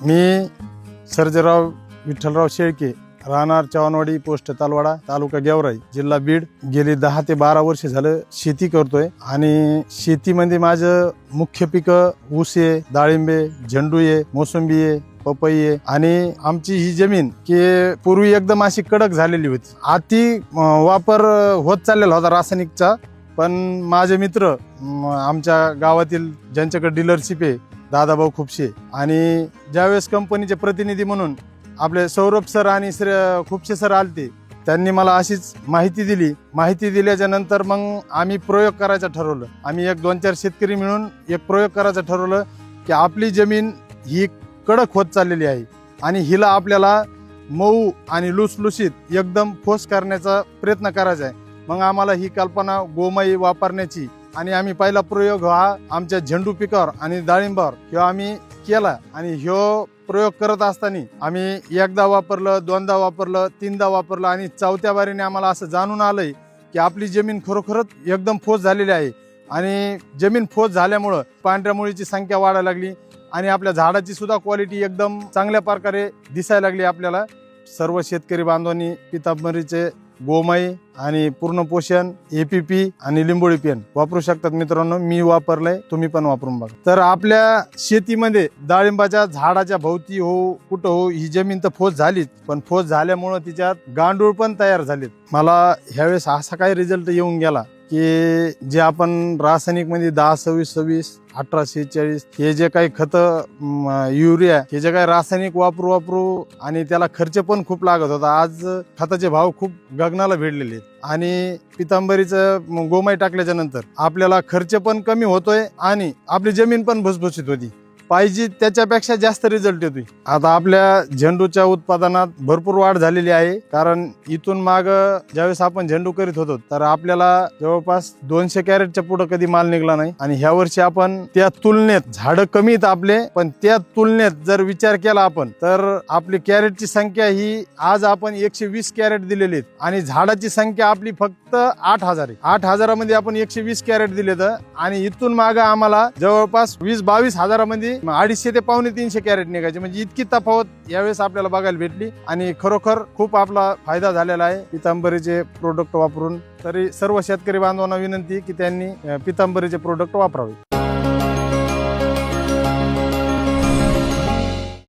मी सर्जेराव विठ्ठलराव शेळके, राहणार चव्हाणवाडी, पोस्ट तालवाडा, तालुका गेवराई, जिल्हा बीड. गेली 10 ते 12 वर्ष झालं शेती करतोय आणि शेतीमध्ये माझं मुख्य पिकं ऊस आहे, डाळिंबे, झेंडू आहे, मोसंबी आहे, पपई आहे. आणि आमची ही जमीन की पूर्वी एकदम अशी कडक झालेली होती. अति वापर होत चाललेला होता रासायनिकचा. पण माझे मित्र, आमच्या गावातील ज्यांच्याकडे डीलरशिप आहे, दादाभाऊ खुपशे, आणि ज्यावेळेस कंपनीचे प्रतिनिधी म्हणून आपले सौरभ सर आणि खुपशे सर आलते, त्यांनी मला अशीच माहिती दिली. माहिती दिल्याच्या नंतर मग आम्ही प्रयोग करायचं ठरवलं. आम्ही 1-2-4 शेतकरी मिळून एक प्रयोग करायचं ठरवलं की आपली जमीन ही कडक होत चाललेली आहे आणि हिला आपल्याला मऊ आणि लुसलुशीत एकदम ठोस करण्याचा प्रयत्न करायचा आहे. मग आम्हाला ही कल्पना गोमय वापरण्याची आणि आम्ही पहिला प्रयोग हा आमच्या झेंडू पिकावर आणि डाळिंबावर ह्यो आम्ही केला. आणि ह्यो प्रयोग करत असताना आम्ही एकदा वापरलं, दोनदा वापरलं, तीनदा वापरलं आणि चौथ्या बारीने आम्हाला असं जाणून आलंय की आपली जमीन खरोखरच एकदम ठोस झालेली आहे. आणि जमीन ठोस झाल्यामुळं पांढऱ्या मुळीची संख्या वाढायला लागली आणि आपल्या झाडाची सुद्धा क्वालिटी एकदम चांगल्या प्रकारे दिसायला लागली. आपल्याला सर्व शेतकरी बांधवांनी पितांबरीचे गोमय आणि पूर्ण पोषण, APP आणि लिंबोळी पेन वापरू शकतात. मित्रांनो, मी वापरलंय, तुम्ही पण वापरून बघा. तर आपल्या शेतीमध्ये डाळिंबाच्या झाडाच्या भोवती कुठं ही जमीन तर ठोस झालीच, पण ठोस झाल्यामुळं तिच्यात गांडूळ पण तयार झालेत. मला ह्यावेळेस असा काय रिझल्ट येऊन गेला की जे आपण रासायनिक मध्ये 10-26-26, 18-46 हे जे काही खत, युरिया, हे जे काही रासायनिक वापरू आणि त्याला खर्च पण खूप लागत होता. आज खताचे भाव खूप गगनाला भिडलेले आहेत आणि पितांबरीचं गोमय टाकल्याच्या नंतर आपल्याला खर्च पण कमी होतोय आणि आपली जमीन पण भुसभुशीत होती. पाहिजे त्याच्यापेक्षा जास्त रिझल्ट येतोय. आता आपल्या झेंडूच्या उत्पादनात भरपूर वाढ झालेली आहे. कारण इथून माग ज्यावेळेस आपण झेंडू करीत होतो तर आपल्याला जवळपास 200 कॅरेटच्या पुढे कधी माल निघला नाही. आणि ह्या वर्षी आपण त्या तुलनेत, झाडं कमी आहेत आपले, पण त्या तुलनेत जर विचार केला आपण तर आपली कॅरेटची संख्या ही आज आपण 120 कॅरेट दिलेली आहेत आणि झाडाची संख्या आपली फक्त 8,000 आहे. 8,000 आपण 120 कॅरेट दिलेत आणि इथून माग आम्हाला जवळपास 20-22 हजारामध्ये 250 ते 350 कॅरेट निघायचे. म्हणजे इतकी तफावत यावेळेस आपल्याला बघायला भेटली आणि खरोखर खूप आपला फायदा झालेला आहे पितांबरीचे प्रोडक्ट वापरून. तरी सर्व शेतकरी बांधवांना विनंती की त्यांनी पितांबरीचे प्रोडक्ट वापरावे.